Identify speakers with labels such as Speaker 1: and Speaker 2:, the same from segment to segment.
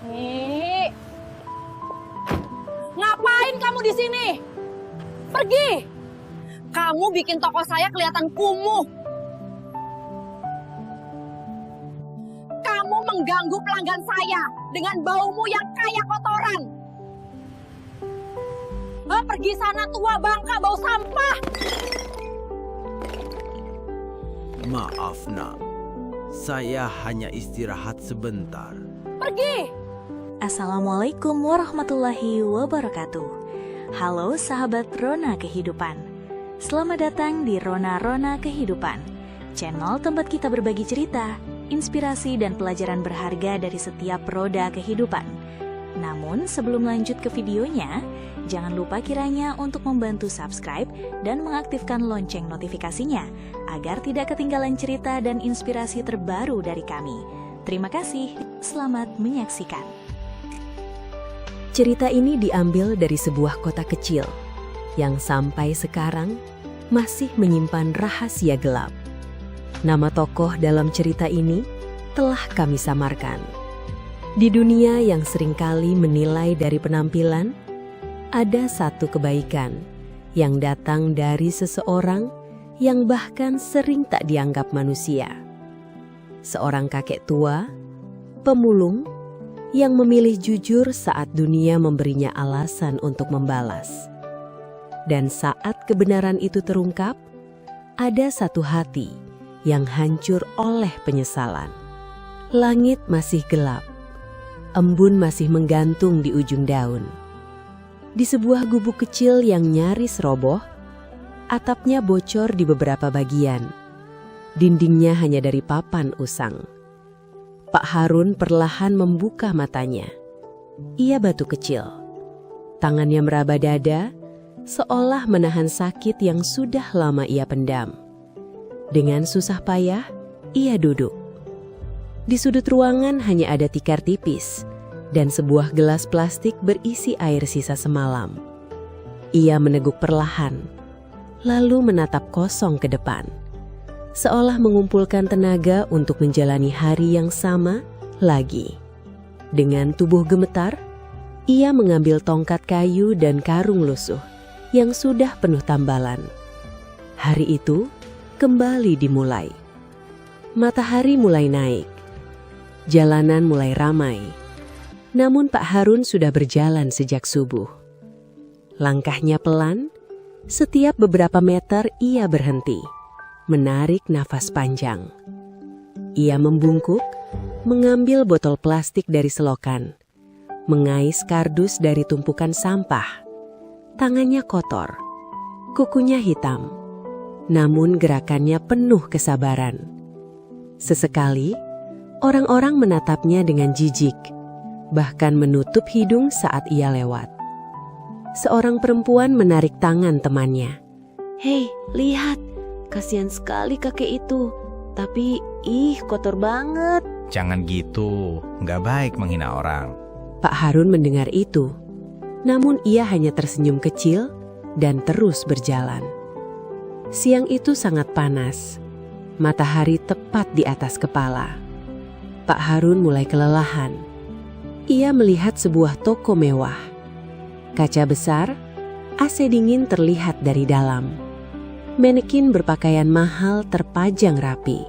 Speaker 1: Nih, ngapain kamu di sini? Pergi! Kamu bikin toko saya kelihatan kumuh. Kamu mengganggu pelanggan saya dengan baumu yang kayak kotoran. Pergi sana tua bangka bau sampah.
Speaker 2: Maaf nak, saya hanya istirahat sebentar.
Speaker 1: Pergi!
Speaker 3: Assalamualaikum warahmatullahi wabarakatuh. Halo sahabat Rona Kehidupan. Selamat datang di Rona Kehidupan, channel tempat kita berbagi cerita, inspirasi dan pelajaran berharga dari setiap roda kehidupan. Namun sebelum lanjut ke videonya, jangan lupa kiranya untuk membantu subscribe dan mengaktifkan lonceng notifikasinya agar tidak ketinggalan cerita dan inspirasi terbaru dari kami. Terima kasih, selamat menyaksikan.
Speaker 4: Cerita ini diambil dari sebuah kota kecil yang sampai sekarang masih menyimpan rahasia gelap. Nama tokoh dalam cerita ini telah kami samarkan. Di dunia yang seringkali menilai dari penampilan, ada satu kebaikan yang datang dari seseorang yang bahkan sering tak dianggap manusia. Seorang kakek tua, pemulung, yang memilih jujur saat dunia memberinya alasan untuk membalas. Dan saat kebenaran itu terungkap, ada satu hati yang hancur oleh penyesalan. Langit masih gelap, embun masih menggantung di ujung daun. Di sebuah gubuk kecil yang nyaris roboh, atapnya bocor di beberapa bagian. Dindingnya hanya dari papan usang. Pak Harun perlahan membuka matanya. Ia batuk kecil. Tangannya meraba dada, seolah menahan sakit yang sudah lama ia pendam. Dengan susah payah, ia duduk. Di sudut ruangan hanya ada tikar tipis dan sebuah gelas plastik berisi air sisa semalam. Ia meneguk perlahan, lalu menatap kosong ke depan, seolah mengumpulkan tenaga untuk menjalani hari yang sama lagi. Dengan tubuh gemetar, ia mengambil tongkat kayu dan karung lusuh yang sudah penuh tambalan. Hari itu kembali dimulai. Matahari mulai naik. Jalanan mulai ramai. Namun Pak Harun sudah berjalan sejak subuh. Langkahnya pelan, setiap beberapa meter ia berhenti, menarik nafas panjang. Ia membungkuk, mengambil botol plastik dari selokan, mengais kardus dari tumpukan sampah. Tangannya kotor, kukunya hitam, namun gerakannya penuh kesabaran. Sesekali, orang-orang menatapnya dengan jijik, bahkan menutup hidung saat ia lewat. Seorang perempuan menarik tangan temannya. "Hei, lihat, kasihan sekali kakek itu, tapi kotor banget."
Speaker 5: Jangan gitu, nggak baik menghina orang.
Speaker 4: Pak Harun mendengar itu, namun ia hanya tersenyum kecil dan terus berjalan. Siang itu sangat panas, matahari tepat di atas kepala. Pak Harun mulai kelelahan. Ia melihat sebuah toko mewah. Kaca besar, AC dingin terlihat dari dalam. Manekin berpakaian mahal terpajang rapi.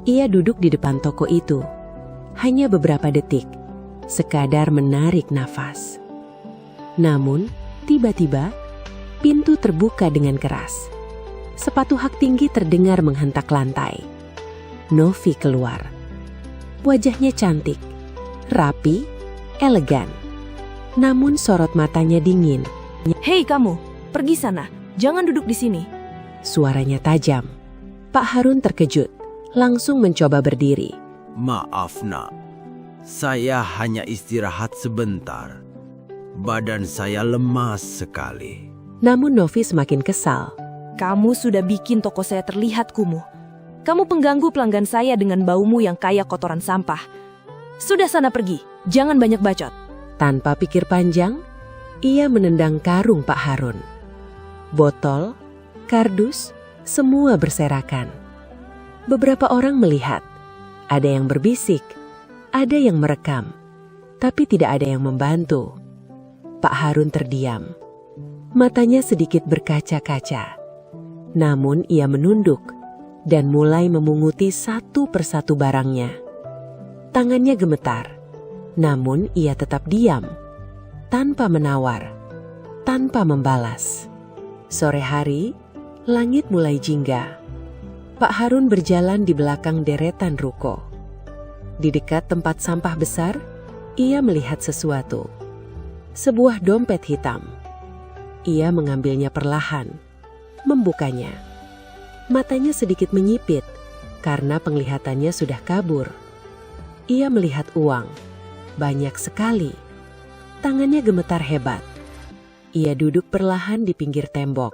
Speaker 4: Ia duduk di depan toko itu, hanya beberapa detik, sekadar menarik nafas. Namun, tiba-tiba, pintu terbuka dengan keras. Sepatu hak tinggi terdengar menghentak lantai. Novi keluar. Wajahnya cantik, rapi, elegan. Namun sorot matanya dingin.
Speaker 6: "Hei kamu, pergi sana, jangan duduk di sini."
Speaker 4: Suaranya tajam. Pak Harun terkejut, langsung mencoba berdiri.
Speaker 2: Maaf nak, saya hanya istirahat sebentar. Badan saya lemas sekali.
Speaker 4: Namun Novi semakin kesal.
Speaker 6: "Kamu sudah bikin toko saya terlihat kumuh. Kamu pengganggu pelanggan saya dengan baumu yang kayak kotoran sampah. Sudah sana pergi, jangan banyak bacot."
Speaker 4: Tanpa pikir panjang, ia menendang karung Pak Harun. Botol, kardus, semua berserakan. Beberapa orang melihat. Ada yang berbisik, ada yang merekam, tapi tidak ada yang membantu. Pak Harun terdiam. Matanya sedikit berkaca-kaca. Namun ia menunduk dan mulai memunguti satu persatu barangnya. Tangannya gemetar, namun ia tetap diam, tanpa menawar, tanpa membalas. Sore hari, langit mulai jingga. Pak Harun berjalan di belakang deretan ruko. Di dekat tempat sampah besar, ia melihat sesuatu. Sebuah dompet hitam. Ia mengambilnya perlahan, membukanya. Matanya sedikit menyipit karena penglihatannya sudah kabur. Ia melihat uang, banyak sekali. Tangannya gemetar hebat. Ia duduk perlahan di pinggir tembok,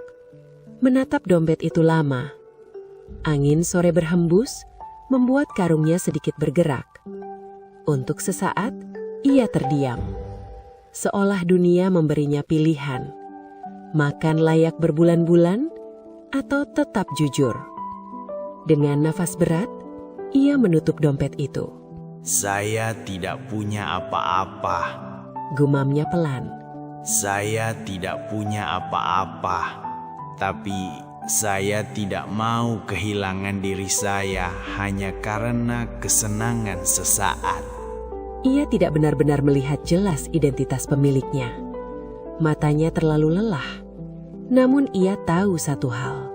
Speaker 4: menatap dompet itu lama. Angin sore berhembus, membuat karungnya sedikit bergerak. Untuk sesaat, ia terdiam. Seolah dunia memberinya pilihan. Makan layak berbulan-bulan, atau tetap jujur. Dengan nafas berat, ia menutup dompet itu.
Speaker 2: Saya tidak punya apa-apa.
Speaker 4: Gumamnya pelan.
Speaker 2: Saya tidak punya apa-apa. Tapi saya tidak mau kehilangan diri saya hanya karena kesenangan sesaat.
Speaker 4: Ia tidak benar-benar melihat jelas identitas pemiliknya. Matanya terlalu lelah. Namun ia tahu satu hal.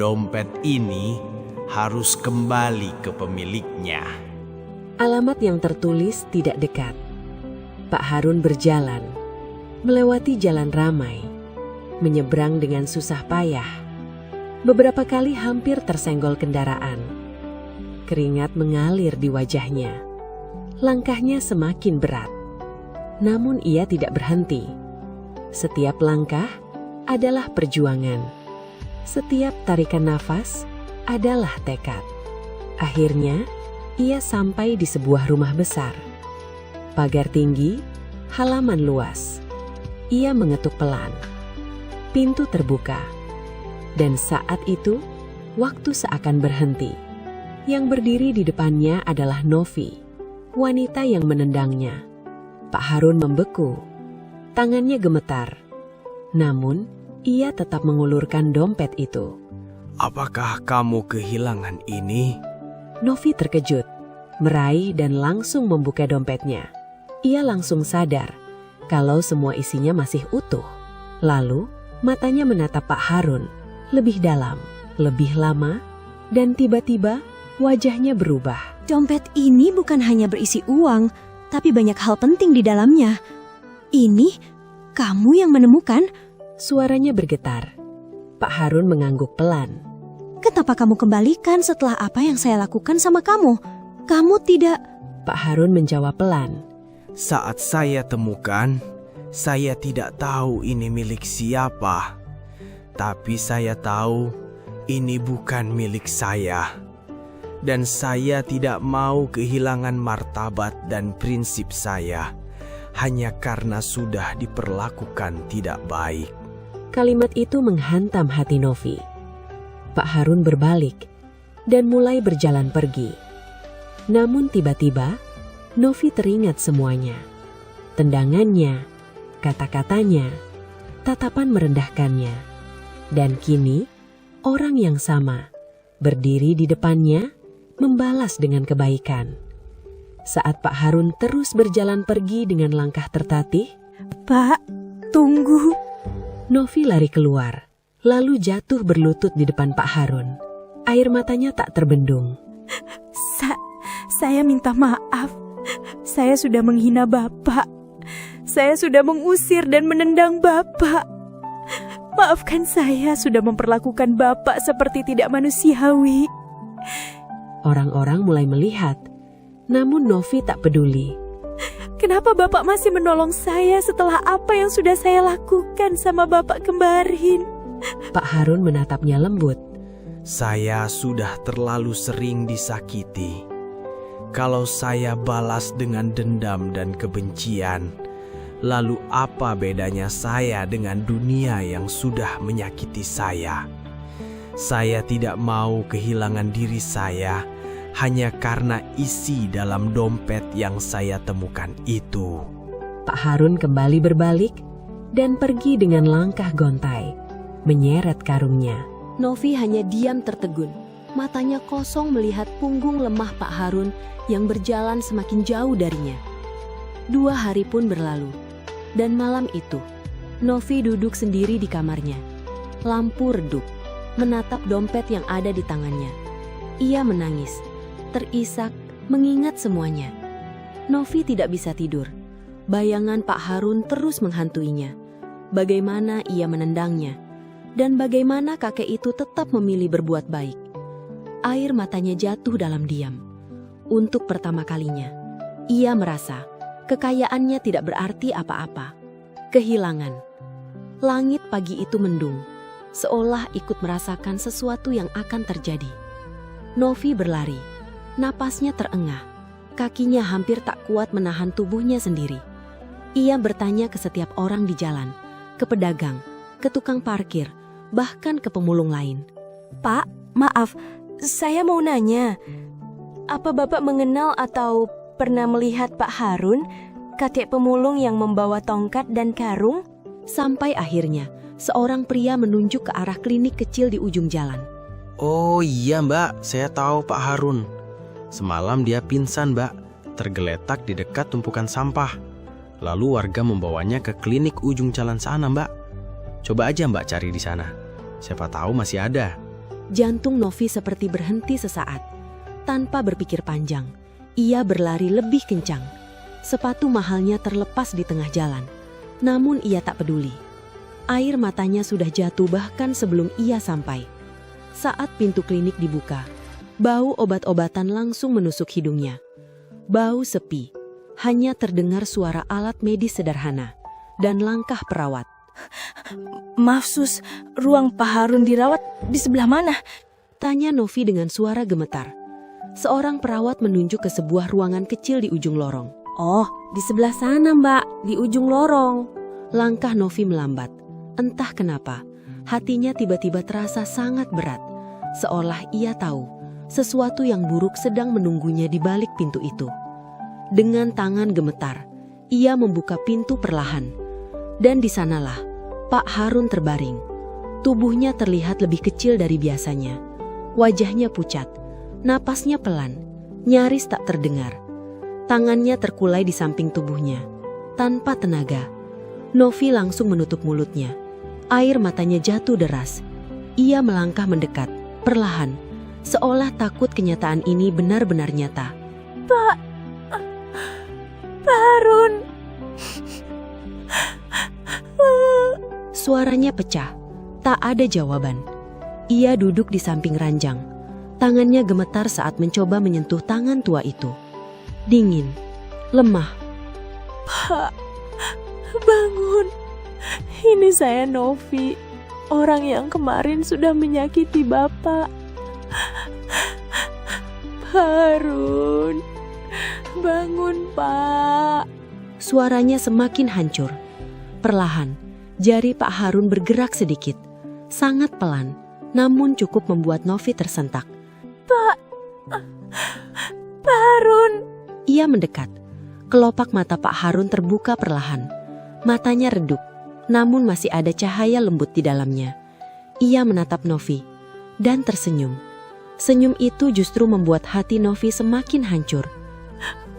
Speaker 2: Dompet ini harus kembali ke pemiliknya.
Speaker 4: Alamat yang tertulis tidak dekat. Pak Harun berjalan, melewati jalan ramai, menyeberang dengan susah payah. Beberapa kali hampir tersenggol kendaraan. Keringat mengalir di wajahnya. Langkahnya semakin berat. Namun ia tidak berhenti. Setiap langkah adalah perjuangan. Setiap tarikan nafas adalah tekad. Akhirnya, ia sampai di sebuah rumah besar. Pagar tinggi, halaman luas. Ia mengetuk pelan. Pintu terbuka. Dan saat itu, waktu seakan berhenti. Yang berdiri di depannya adalah Novi, wanita yang menendangnya. Pak Harun membeku. Tangannya gemetar. Namun, ia tetap mengulurkan dompet itu.
Speaker 2: Apakah kamu kehilangan ini?
Speaker 4: Novi terkejut, meraih dan langsung membuka dompetnya. Ia langsung sadar kalau semua isinya masih utuh. Lalu, matanya menatap Pak Harun, lebih dalam, lebih lama, dan tiba-tiba wajahnya berubah.
Speaker 7: Dompet ini bukan hanya berisi uang, tapi banyak hal penting di dalamnya. Ini kamu yang menemukan?
Speaker 4: Suaranya bergetar. Pak Harun mengangguk pelan.
Speaker 7: Kenapa kamu kembalikan setelah apa yang saya lakukan sama kamu? Kamu tidak...
Speaker 4: Pak Harun menjawab pelan.
Speaker 2: Saat saya temukan, saya tidak tahu ini milik siapa. Tapi saya tahu ini bukan milik saya. Dan saya tidak mau kehilangan martabat dan prinsip saya hanya karena sudah diperlakukan tidak baik.
Speaker 4: Kalimat itu menghantam hati Novi. Pak Harun berbalik dan mulai berjalan pergi. Namun tiba-tiba, Novi teringat semuanya. Tendangannya, kata-katanya, tatapan merendahkannya. Dan kini, orang yang sama berdiri di depannya, membalas dengan kebaikan. Saat Pak Harun terus berjalan pergi dengan langkah tertatih,
Speaker 7: Pak, tunggu.
Speaker 4: Novi lari keluar, lalu jatuh berlutut di depan Pak Harun. Air matanya tak terbendung.
Speaker 7: Saya minta maaf. Saya sudah menghina Bapak. Saya sudah mengusir dan menendang Bapak. Maafkan saya sudah memperlakukan Bapak seperti tidak manusiawi.
Speaker 4: Orang-orang mulai melihat, namun Novi tak peduli.
Speaker 7: Kenapa Bapak masih menolong saya setelah apa yang sudah saya lakukan sama Bapak kemarin?
Speaker 4: Pak Harun menatapnya lembut.
Speaker 2: Saya sudah terlalu sering disakiti. Kalau saya balas dengan dendam dan kebencian, lalu apa bedanya saya dengan dunia yang sudah menyakiti saya? Saya tidak mau kehilangan diri saya hanya karena isi dalam dompet yang saya temukan itu.
Speaker 4: Pak Harun kembali berbalik dan pergi dengan langkah gontai, menyeret karungnya. Novi hanya diam tertegun, matanya kosong melihat punggung lemah Pak Harun yang berjalan semakin jauh darinya. 2 hari pun berlalu, dan malam itu, Novi duduk sendiri di kamarnya. Lampu redup, menatap dompet yang ada di tangannya. Ia menangis, terisak, mengingat semuanya. Novi tidak bisa tidur. Bayangan Pak Harun terus menghantuinya. Bagaimana ia menendangnya, dan bagaimana kakek itu tetap memilih berbuat baik. Air matanya jatuh dalam diam. Untuk pertama kalinya, ia merasa kekayaannya tidak berarti apa-apa. Kehilangan. Langit pagi itu mendung, seolah ikut merasakan sesuatu yang akan terjadi. Novi berlari, napasnya terengah, kakinya hampir tak kuat menahan tubuhnya sendiri. Ia bertanya ke setiap orang di jalan, ke pedagang, ke tukang parkir, bahkan ke pemulung lain.
Speaker 7: Pak, maaf, saya mau nanya. Apa Bapak mengenal atau pernah melihat Pak Harun, kakek pemulung yang membawa tongkat dan karung?
Speaker 4: Sampai akhirnya, seorang pria menunjuk ke arah klinik kecil di ujung jalan.
Speaker 2: Oh iya Mbak, saya tahu Pak Harun. Semalam dia pingsan Mbak, tergeletak di dekat tumpukan sampah. Lalu warga membawanya ke klinik ujung jalan sana Mbak. Coba aja Mbak cari di sana, siapa tahu masih ada.
Speaker 4: Jantung Novi seperti berhenti sesaat. Tanpa berpikir panjang, ia berlari lebih kencang. Sepatu mahalnya terlepas di tengah jalan. Namun ia tak peduli. Air matanya sudah jatuh bahkan sebelum ia sampai. Saat pintu klinik dibuka, bau obat-obatan langsung menusuk hidungnya. Bau sepi, hanya terdengar suara alat medis sederhana dan langkah perawat.
Speaker 7: Maaf Sus, ruang Pak Harun dirawat di sebelah mana?
Speaker 4: Tanya Novi dengan suara gemetar. Seorang perawat menunjuk ke sebuah ruangan kecil di ujung lorong. Oh, di sebelah sana Mbak, di ujung lorong. Langkah Novi melambat. Entah kenapa, hatinya tiba-tiba terasa sangat berat. Seolah ia tahu, sesuatu yang buruk sedang menunggunya di balik pintu itu. Dengan tangan gemetar, ia membuka pintu perlahan. Dan di sanalah, Pak Harun terbaring. Tubuhnya terlihat lebih kecil dari biasanya. Wajahnya pucat, napasnya pelan, nyaris tak terdengar. Tangannya terkulai di samping tubuhnya. Tanpa tenaga, Novi langsung menutup mulutnya. Air matanya jatuh deras. Ia melangkah mendekat, perlahan, seolah takut kenyataan ini benar-benar nyata.
Speaker 7: Pak Harun.
Speaker 4: Suaranya pecah, tak ada jawaban. Ia duduk di samping ranjang. Tangannya gemetar saat mencoba menyentuh tangan tua itu. Dingin, lemah.
Speaker 7: Pak, bangun. Ini saya Novi, orang yang kemarin sudah menyakiti Bapak. Harun, bangun Pak.
Speaker 4: Suaranya semakin hancur. Perlahan, jari Pak Harun bergerak sedikit. Sangat pelan, namun cukup membuat Novi tersentak.
Speaker 7: Pak Harun.
Speaker 4: Ia mendekat. Kelopak mata Pak Harun terbuka perlahan. Matanya redup, namun masih ada cahaya lembut di dalamnya. Ia menatap Novi dan tersenyum. Senyum itu justru membuat hati Novi semakin hancur.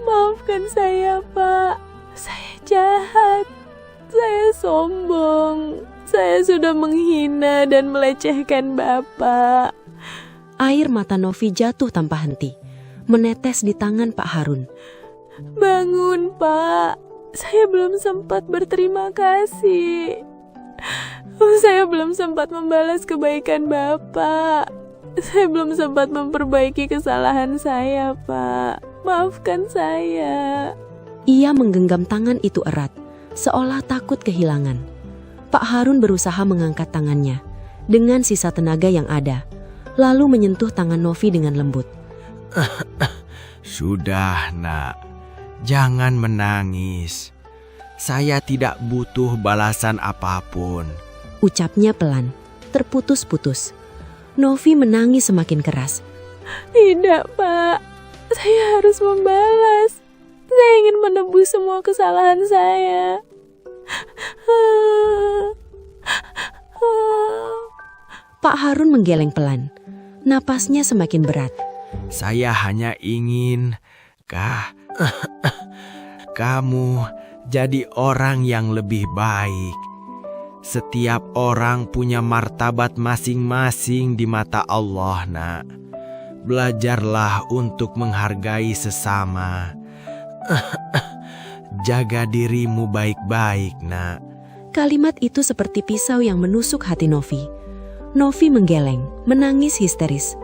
Speaker 7: Maafkan saya, Pak. Saya jahat. Saya sombong. Saya sudah menghina dan melecehkan Bapak.
Speaker 4: Air mata Novi jatuh tanpa henti, menetes di tangan Pak Harun.
Speaker 7: Bangun, Pak. Saya belum sempat berterima kasih. Saya belum sempat membalas kebaikan Bapak. Saya belum sempat memperbaiki kesalahan saya, Pak. Maafkan saya.
Speaker 4: Ia menggenggam tangan itu erat, seolah takut kehilangan. Pak Harun berusaha mengangkat tangannya dengan sisa tenaga yang ada, lalu menyentuh tangan Novi dengan lembut.
Speaker 2: Sudah, Nak. Jangan menangis. Saya tidak butuh balasan apapun.
Speaker 4: Ucapnya pelan, terputus-putus. Novi menangis semakin keras.
Speaker 7: Tidak, Pak. Saya harus membalas. Saya ingin menebus semua kesalahan saya.
Speaker 4: Pak Harun menggeleng pelan. Napasnya semakin berat.
Speaker 2: Saya hanya ingin kamu jadi orang yang lebih baik. Setiap orang punya martabat masing-masing di mata Allah, Nak. Belajarlah untuk menghargai sesama. Jaga dirimu baik-baik, Nak.
Speaker 4: Kalimat itu seperti pisau yang menusuk hati Novi. Novi menggeleng, menangis histeris.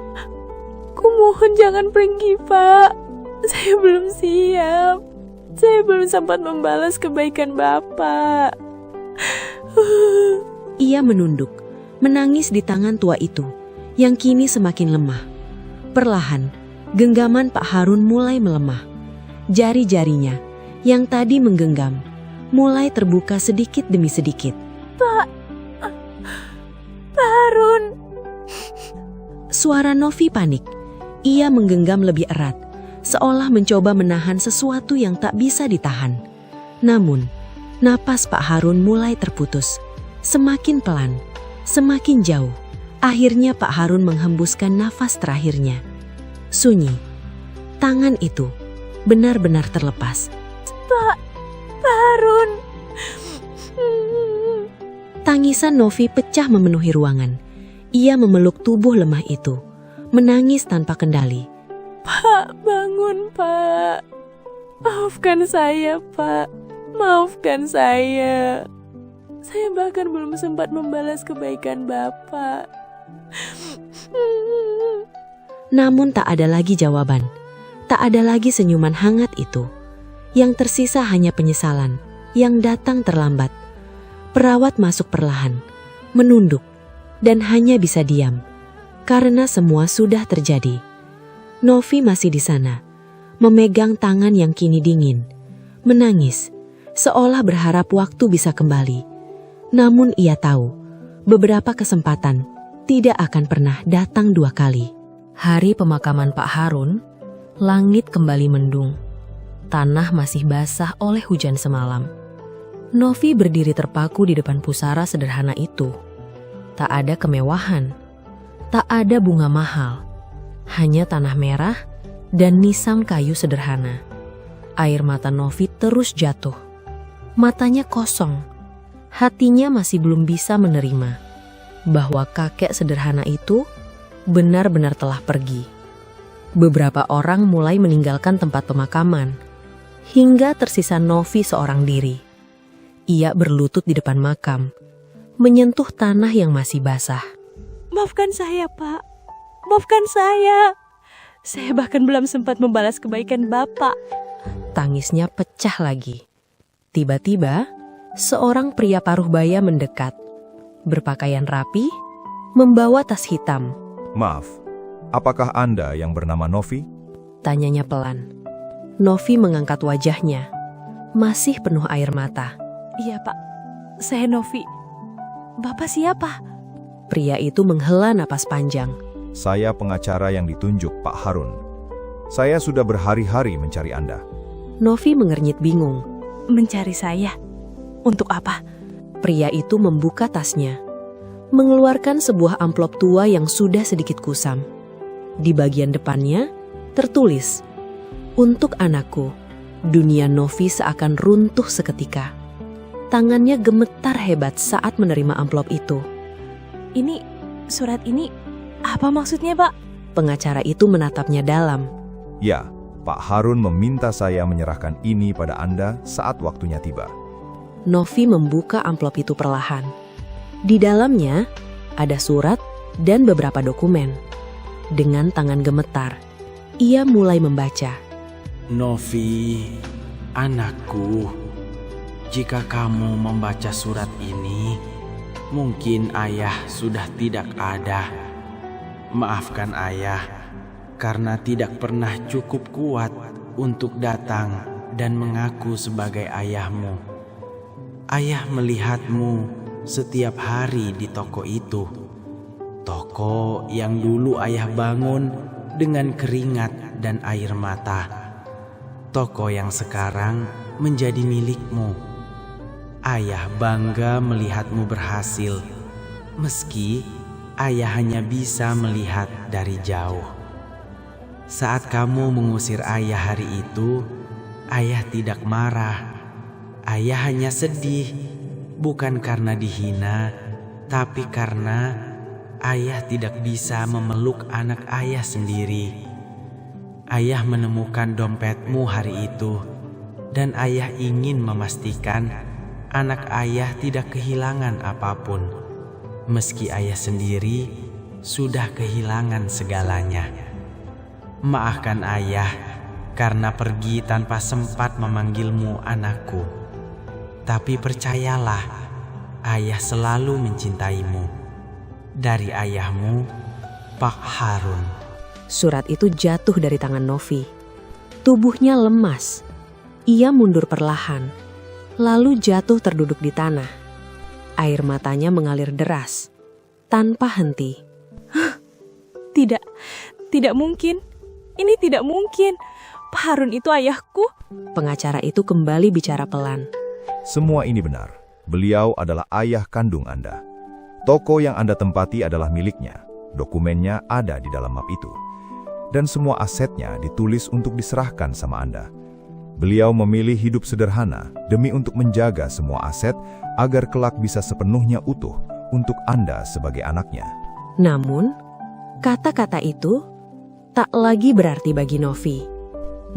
Speaker 7: Kumohon jangan pergi, Pak. Saya belum siap. Saya belum sempat membalas kebaikan Bapak.
Speaker 4: Ia menunduk, menangis di tangan tua itu, yang kini semakin lemah. Perlahan, genggaman Pak Harun mulai melemah. Jari-jarinya, yang tadi menggenggam, mulai terbuka sedikit demi sedikit.
Speaker 7: Pak Harun.
Speaker 4: Suara Novi panik. Ia menggenggam lebih erat, seolah mencoba menahan sesuatu yang tak bisa ditahan. Namun, napas Pak Harun mulai terputus. Semakin pelan, semakin jauh. Akhirnya Pak Harun menghembuskan nafas terakhirnya. Sunyi. Tangan itu benar-benar terlepas.
Speaker 7: Pak Harun.
Speaker 4: Tangisan Novi pecah memenuhi ruangan. Ia memeluk tubuh lemah itu, menangis tanpa kendali.
Speaker 7: Pak, bangun, Pak. Maafkan saya, Pak. Maafkan saya. Saya bahkan belum sempat membalas kebaikan Bapak.
Speaker 4: Namun tak ada lagi jawaban. Tak ada lagi senyuman hangat itu. Yang tersisa hanya penyesalan yang datang terlambat. Perawat masuk perlahan, menunduk, dan hanya bisa diam. Karena semua sudah terjadi. Novi masih di sana, memegang tangan yang kini dingin, menangis, seolah berharap waktu bisa kembali. Namun ia tahu, beberapa kesempatan tidak akan pernah datang dua kali. Hari pemakaman Pak Harun, langit kembali mendung. Tanah masih basah oleh hujan semalam. Novi berdiri terpaku di depan pusara sederhana itu. Tak ada kemewahan, tak ada bunga mahal. Hanya tanah merah dan nisam kayu sederhana. Air mata Novi terus jatuh. Matanya kosong. Hatinya masih belum bisa menerima bahwa kakek sederhana itu benar-benar telah pergi. Beberapa orang mulai meninggalkan tempat pemakaman, hingga tersisa Novi seorang diri. Ia berlutut di depan makam, menyentuh tanah yang masih basah.
Speaker 7: Maafkan saya, Pak. Maafkan saya. Saya bahkan belum sempat membalas kebaikan Bapak.
Speaker 4: Tangisnya pecah lagi. Tiba-tiba, seorang pria paruh baya mendekat. Berpakaian rapi, membawa tas hitam.
Speaker 8: Maaf, apakah Anda yang bernama Novi?
Speaker 4: Tanyanya pelan. Novi mengangkat wajahnya, masih penuh air mata.
Speaker 7: Iya, Pak. Saya Novi. Bapak siapa?
Speaker 4: Pria itu menghela napas panjang.
Speaker 8: Saya pengacara yang ditunjuk Pak Harun. Saya sudah berhari-hari mencari Anda.
Speaker 4: Novi mengernyit bingung.
Speaker 7: Mencari saya? Untuk apa?
Speaker 4: Pria itu membuka tasnya, mengeluarkan sebuah amplop tua yang sudah sedikit kusam. Di bagian depannya tertulis, "Untuk anakku." Dunia Novi seakan runtuh seketika. Tangannya gemetar hebat saat menerima amplop itu.
Speaker 7: Ini, surat ini, apa maksudnya, Pak?
Speaker 4: Pengacara itu menatapnya dalam.
Speaker 8: Ya, Pak Harun meminta saya menyerahkan ini pada Anda saat waktunya tiba.
Speaker 4: Novi membuka amplop itu perlahan. Di dalamnya ada surat dan beberapa dokumen. Dengan tangan gemetar, ia mulai membaca.
Speaker 2: Novi, anakku, jika kamu membaca surat ini, mungkin ayah sudah tidak ada. Maafkan ayah, karena tidak pernah cukup kuat untuk datang dan mengaku sebagai ayahmu. Ayah melihatmu setiap hari di toko itu. Toko yang dulu ayah bangun dengan keringat dan air mata. Toko yang sekarang menjadi milikmu. Ayah bangga melihatmu berhasil, meski ayah hanya bisa melihat dari jauh. Saat kamu mengusir ayah hari itu, ayah tidak marah. Ayah hanya sedih, bukan karena dihina, tapi karena ayah tidak bisa memeluk anak ayah sendiri. Ayah menemukan dompetmu hari itu, dan ayah ingin memastikan anak ayah tidak kehilangan apapun, meski ayah sendiri sudah kehilangan segalanya. Maafkan ayah karena pergi tanpa sempat memanggilmu anakku. Tapi percayalah, ayah selalu mencintaimu. Dari ayahmu, Pak Harun.
Speaker 4: Surat itu jatuh dari tangan Novi. Tubuhnya lemas. Ia mundur perlahan, lalu jatuh terduduk di tanah. Air matanya mengalir deras, tanpa henti.
Speaker 7: Tidak mungkin. Ini tidak mungkin. Pak Harun itu ayahku.
Speaker 4: Pengacara itu kembali bicara pelan.
Speaker 8: Semua ini benar. Beliau adalah ayah kandung Anda. Toko yang Anda tempati adalah miliknya. Dokumennya ada di dalam map itu. Dan semua asetnya ditulis untuk diserahkan sama Anda. Beliau memilih hidup sederhana demi untuk menjaga semua aset agar kelak bisa sepenuhnya utuh untuk Anda sebagai anaknya.
Speaker 4: Namun, kata-kata itu tak lagi berarti bagi Novi.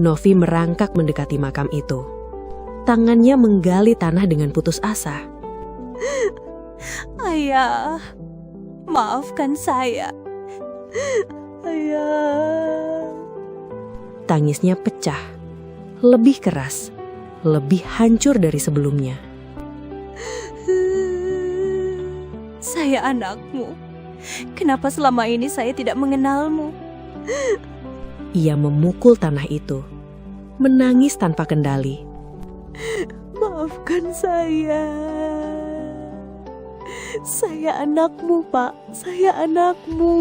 Speaker 4: Novi merangkak mendekati makam itu. Tangannya menggali tanah dengan putus asa.
Speaker 7: Ayah, maafkan saya. Ayah.
Speaker 4: Tangisnya pecah, lebih keras, lebih hancur dari sebelumnya.
Speaker 7: Saya anakmu. Kenapa selama ini saya tidak mengenalmu?
Speaker 4: Ia memukul tanah itu, menangis tanpa kendali.
Speaker 7: Maafkan saya. Saya anakmu, Pak. Saya anakmu.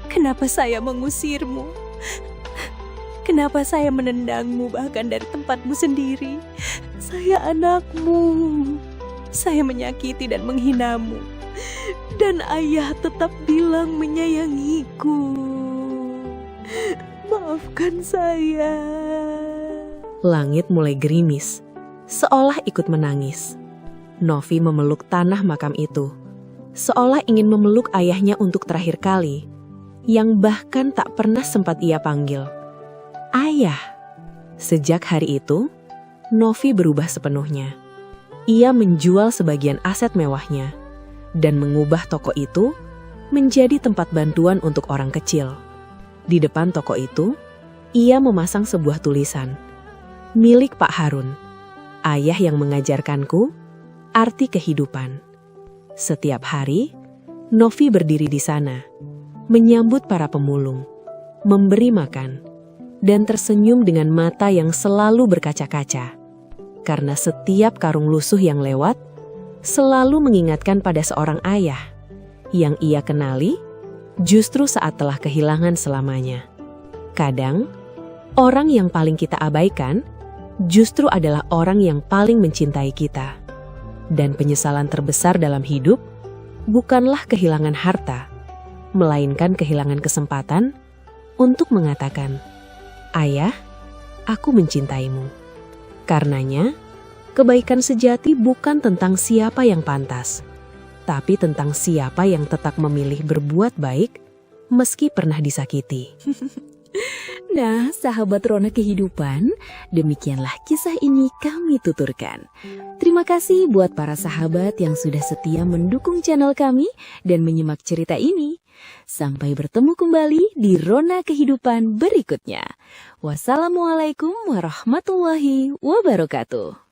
Speaker 7: Kenapa saya mengusirmu? Kenapa saya menendangmu bahkan dari tempatmu sendiri? Saya anakmu. Saya menyakiti dan menghinamu. Dan ayah tetap bilang menyayangiku. Maafkan saya.
Speaker 4: Langit mulai gerimis, seolah ikut menangis. Novi memeluk tanah makam itu, seolah ingin memeluk ayahnya untuk terakhir kali, yang bahkan tak pernah sempat ia panggil. Ayah. Sejak hari itu, Novi berubah sepenuhnya. Ia menjual sebagian aset mewahnya dan mengubah toko itu menjadi tempat bantuan untuk orang kecil. Di depan toko itu, ia memasang sebuah tulisan, "Milik Pak Harun, ayah yang mengajarkanku arti kehidupan." Setiap hari, Novi berdiri di sana, menyambut para pemulung, memberi makan, dan tersenyum dengan mata yang selalu berkaca-kaca. Karena setiap karung lusuh yang lewat selalu mengingatkan pada seorang ayah yang ia kenali justru saat telah kehilangan selamanya. Kadang, orang yang paling kita abaikan justru adalah orang yang paling mencintai kita. Dan penyesalan terbesar dalam hidup bukanlah kehilangan harta, melainkan kehilangan kesempatan untuk mengatakan, "Ayah, aku mencintaimu." Karenanya, kebaikan sejati bukan tentang siapa yang pantas, tapi tentang siapa yang tetap memilih berbuat baik meski pernah disakiti.
Speaker 3: Nah, sahabat Rona Kehidupan, demikianlah kisah ini kami tuturkan. Terima kasih buat para sahabat yang sudah setia mendukung channel kami dan menyimak cerita ini. Sampai bertemu kembali di Rona Kehidupan berikutnya. Wassalamualaikum warahmatullahi wabarakatuh.